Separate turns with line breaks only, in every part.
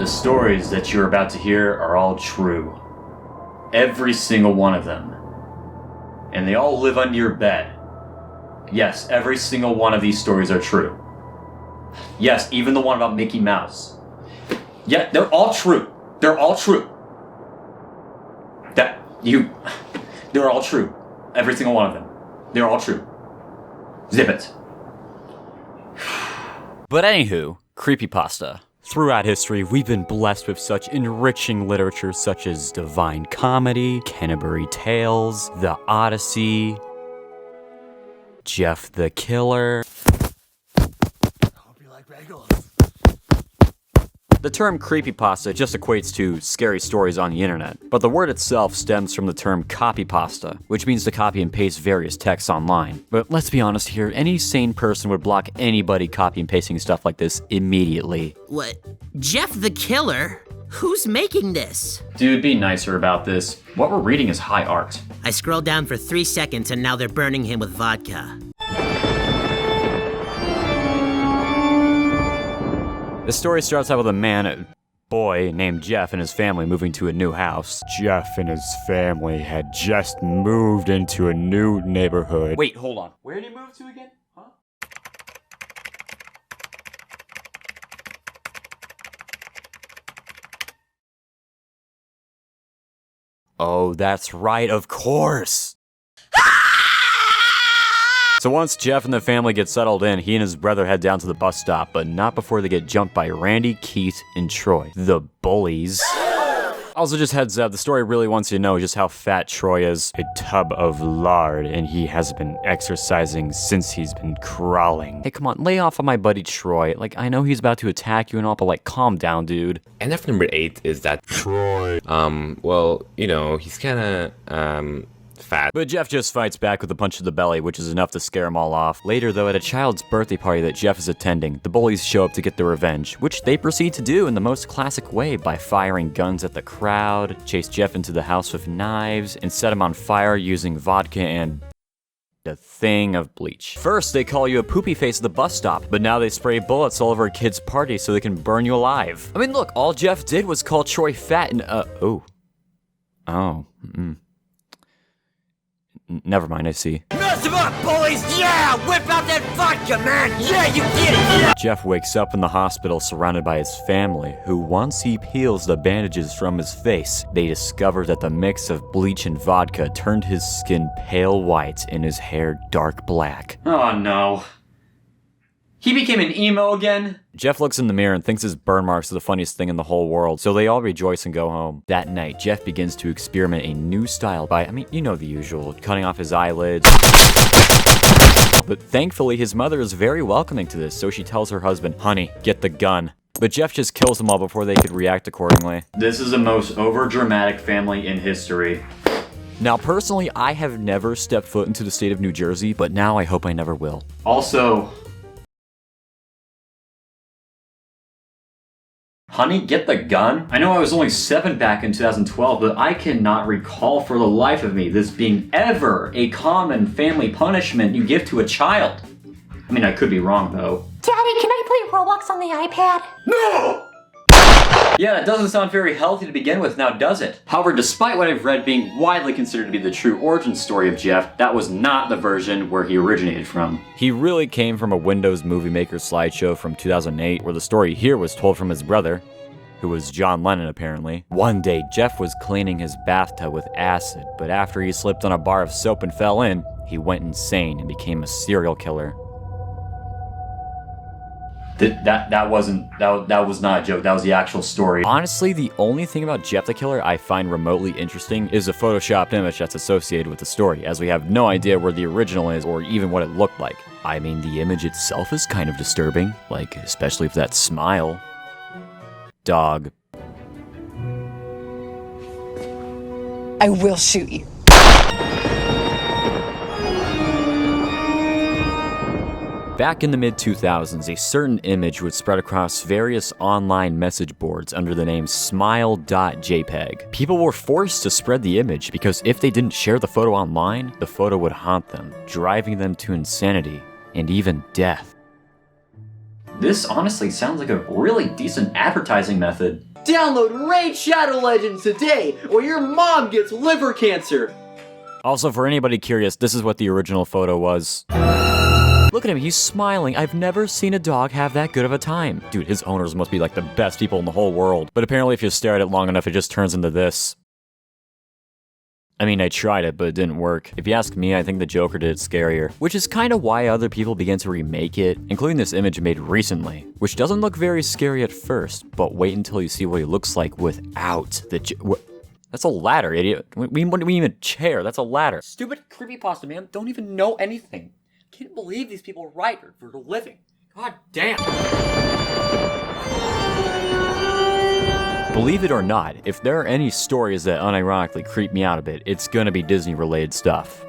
The stories that you're about to hear are all true. Every single one of them. And they all live under your bed. Yes, every single one of these stories are true. Yes, even the one about Mickey Mouse. Yeah, they're all true. They're all true. They're all true. Every single one of them. They're all true. Zip it.
But anywho, creepypasta. Throughout history, we've been blessed with such enriching literature such as Divine Comedy, Canterbury Tales, The Odyssey, Jeff the Killer.
Hope you like bagels.
The term creepypasta just equates to scary stories on the internet, but the word itself stems from the term copypasta, which means to copy and paste various texts online. But let's be honest here, any sane person would block anybody copy and pasting stuff like this immediately.
What? Jeff the Killer? Who's making this?
Dude, be nicer about this. What we're reading is high art.
I scrolled down for 3 seconds and now they're burning him with vodka.
The story starts out with a boy named Jeff and his family moving to a new house. Jeff and his family had just moved into a new neighborhood.
Wait, hold on. Where did he move to again? Huh?
Oh, that's right, of course! So once Jeff and the family get settled in, he and his brother head down to the bus stop, but not before they get jumped by Randy, Keith, and Troy, the bullies. Also, just heads up, the story really wants you to know just how fat Troy is. A tub of lard, and he has been exercising since he's been crawling. Hey, come on, lay off on my buddy Troy. Like, I know he's about to attack you and all, but like, calm down, dude.
And after number 8 is that Troy. Well, you know, he's kinda, fat.
But Jeff just fights back with a punch to the belly, which is enough to scare them all off. Later, though, at a child's birthday party that Jeff is attending, the bullies show up to get their revenge, which they proceed to do in the most classic way by firing guns at the crowd, chase Jeff into the house with knives, and set him on fire using vodka and a thing of bleach. First, they call you a poopy face at the bus stop, but now they spray bullets all over a kid's party so they can burn you alive. I mean, look, all Jeff did was call Troy fat and, Never mind, I see.
Mess him up, bullies! Yeah! Whip out that vodka, man! Yeah, you get it! Yeah!
Jeff wakes up in the hospital surrounded by his family, who once he peels the bandages from his face, they discover that the mix of bleach and vodka turned his skin pale white and his hair dark black.
Oh no. He became an emo again?
Jeff looks in the mirror and thinks his burn marks are the funniest thing in the whole world, so they all rejoice and go home. That night, Jeff begins to experiment a new style by, you know the usual, cutting off his eyelids. But thankfully, his mother is very welcoming to this, so she tells her husband, "Honey, get the gun." But Jeff just kills them all before they could react accordingly.
This is the most overdramatic family in history.
Now, personally, I have never stepped foot into the state of New Jersey, but now I hope I never will.
Also, honey, get the gun? I know I was only 7 back in 2012, but I cannot recall for the life of me this being ever a common family punishment you give to a child. I mean, I could be wrong, though.
Daddy, can I play Roblox on the iPad?
No! Yeah, that doesn't sound very healthy to begin with, now does it? However, despite what I've read being widely considered to be the true origin story of Jeff, that was not the version where he originated from.
He really came from a Windows Movie Maker slideshow from 2008, where the story here was told from his brother, who was John Lennon apparently. One day, Jeff was cleaning his bathtub with acid, but after he slipped on a bar of soap and fell in, he went insane and became a serial killer.
That was not a joke, that was the actual story.
Honestly, the only thing about Jeff the Killer I find remotely interesting is a photoshopped image that's associated with the story, as we have no idea where the original is or even what it looked like. I mean, the image itself is kind of disturbing, like, especially for that smile. Dog.
I will shoot you.
Back in the mid-2000s, a certain image would spread across various online message boards under the name smile.jpg. People were forced to spread the image because if they didn't share the photo online, the photo would haunt them, driving them to insanity and even death.
This honestly sounds like a really decent advertising method.
Download Raid Shadow Legends today, or your mom gets liver cancer!
Also, for anybody curious, this is what the original photo was. Look at him, he's smiling. I've never seen a dog have that good of a time. Dude, his owners must be like the best people in the whole world. But apparently if you stare at it long enough, it just turns into this. I mean, I tried it, but it didn't work. If you ask me, I think the Joker did it scarier, which is kind of why other people began to remake it, including this image made recently, which doesn't look very scary at first, but wait until you see what he looks like without the That's a ladder, idiot. We mean a chair, that's a ladder.
Stupid creepypasta, man. Don't even know anything. Can't believe these people write for a living. God damn.
Believe it or not, if there are any stories that unironically creep me out a bit, it's gonna be Disney-related stuff.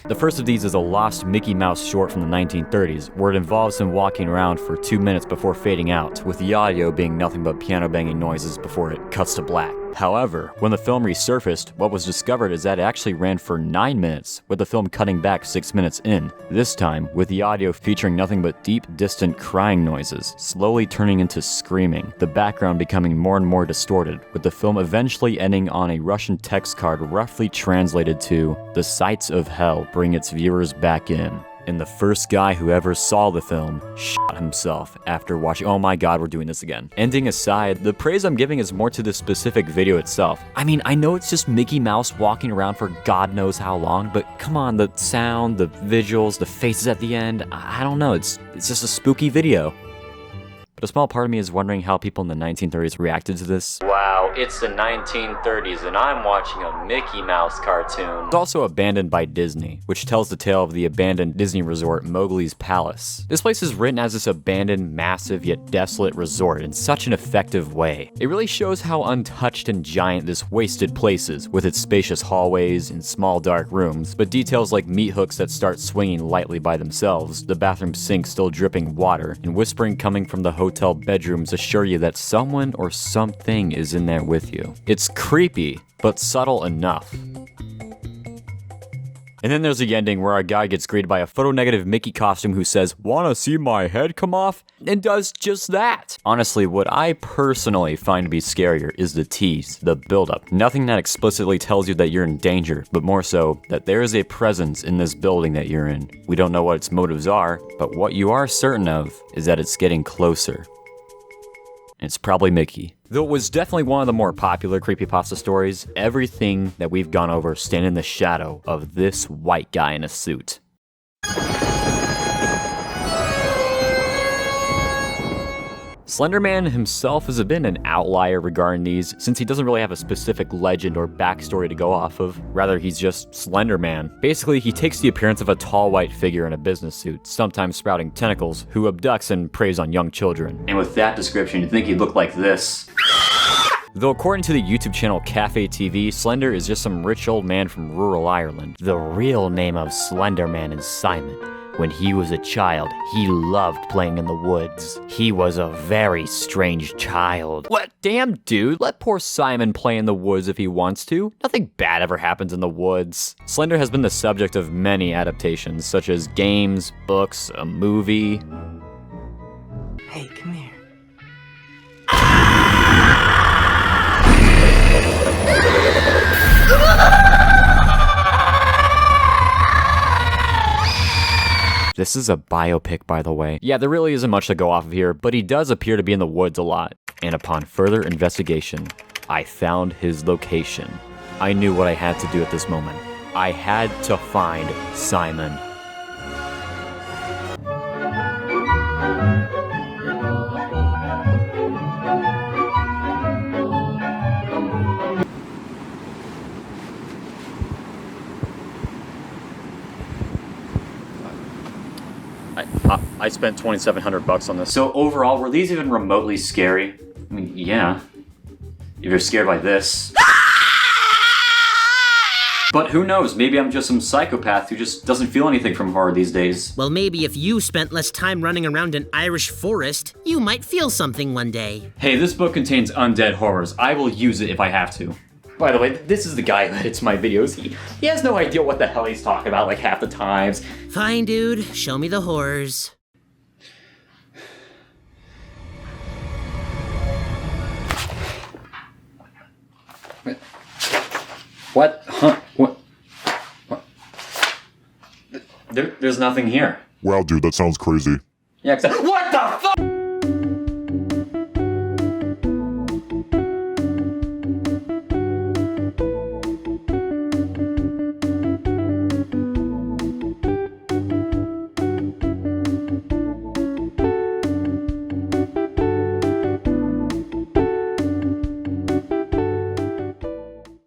The first of these is a lost Mickey Mouse short from the 1930s, where it involves him walking around for 2 minutes before fading out, with the audio being nothing but piano banging noises before it cuts to black. However, when the film resurfaced, what was discovered is that it actually ran for 9 minutes, with the film cutting back 6 minutes in, this time with the audio featuring nothing but deep, distant crying noises, slowly turning into screaming, the background becoming more and more distorted, with the film eventually ending on a Russian text card roughly translated to, "The sights of hell bring its viewers back in." And the first guy who ever saw the film shot himself after watching. Oh my god, we're doing this again. Ending aside, the praise I'm giving is more to the specific video itself. I mean, I know it's just Mickey Mouse walking around for God knows how long, but come on, the sound, the visuals, the faces at the end, I don't know, it's just a spooky video. But a small part of me is wondering how people in the 1930s reacted to this. Wow, it's the 1930s and I'm watching a Mickey Mouse cartoon. It's also abandoned by Disney, which tells the tale of the abandoned Disney resort Mowgli's Palace. This place is written as this abandoned, massive, yet desolate resort in such an effective way. It really shows how untouched and giant this wasted place is, with its spacious hallways and small dark rooms, but details like meat hooks that start swinging lightly by themselves, the bathroom sink still dripping water, and whispering coming from the hotel bedrooms assure you that someone or something is in there with you. It's creepy, but subtle enough. And then there's the ending where a guy gets greeted by a photo-negative Mickey costume who says, "Wanna see my head come off?" and does just that. Honestly, what I personally find to be scarier is the tease, the build-up. Nothing that explicitly tells you that you're in danger, but more so that there is a presence in this building that you're in. We don't know what its motives are, but what you are certain of is that it's getting closer. It's probably Mickey. Though it was definitely one of the more popular creepypasta stories, everything that we've gone over stand in the shadow of this white guy in a suit. Slender Man himself has been an outlier regarding these, since he doesn't really have a specific legend or backstory to go off of. Rather, he's just Slender Man. Basically, he takes the appearance of a tall white figure in a business suit, sometimes sprouting tentacles, who abducts and preys on young children.
And with that description, you'd think he'd look like this.
Though according to the YouTube channel Cafe TV, Slender is just some rich old man from rural Ireland. The real name of Slender Man is Simon. When he was a child, he loved playing in the woods. He was a very strange child. What? Damn, dude, let poor Simon play in the woods if he wants to. Nothing bad ever happens in the woods. Slender has been the subject of many adaptations, such as games, books, a movie.
Hey, come here.
This is a biopic, by the way. Yeah, there really isn't much to go off of here, but he does appear to be in the woods a lot. And upon further investigation, I found his location. I knew what I had to do at this moment. I had to find Simon. I spent $2,700 on this.
So overall, were these even remotely scary? I mean, yeah. If you're scared by this. But who knows, maybe I'm just some psychopath who just doesn't feel anything from horror these days.
Well, maybe if you spent less time running around an Irish forest, you might feel something one day.
Hey, this book contains undead horrors. I will use it if I have to. By the way, this is the guy who edits my videos. He has no idea what the hell he's talking about like half the times.
Fine, dude. Show me the horrors.
What? Huh? What? There's nothing here.
Wow, dude, that sounds crazy.
Yeah, exactly. What the fuck?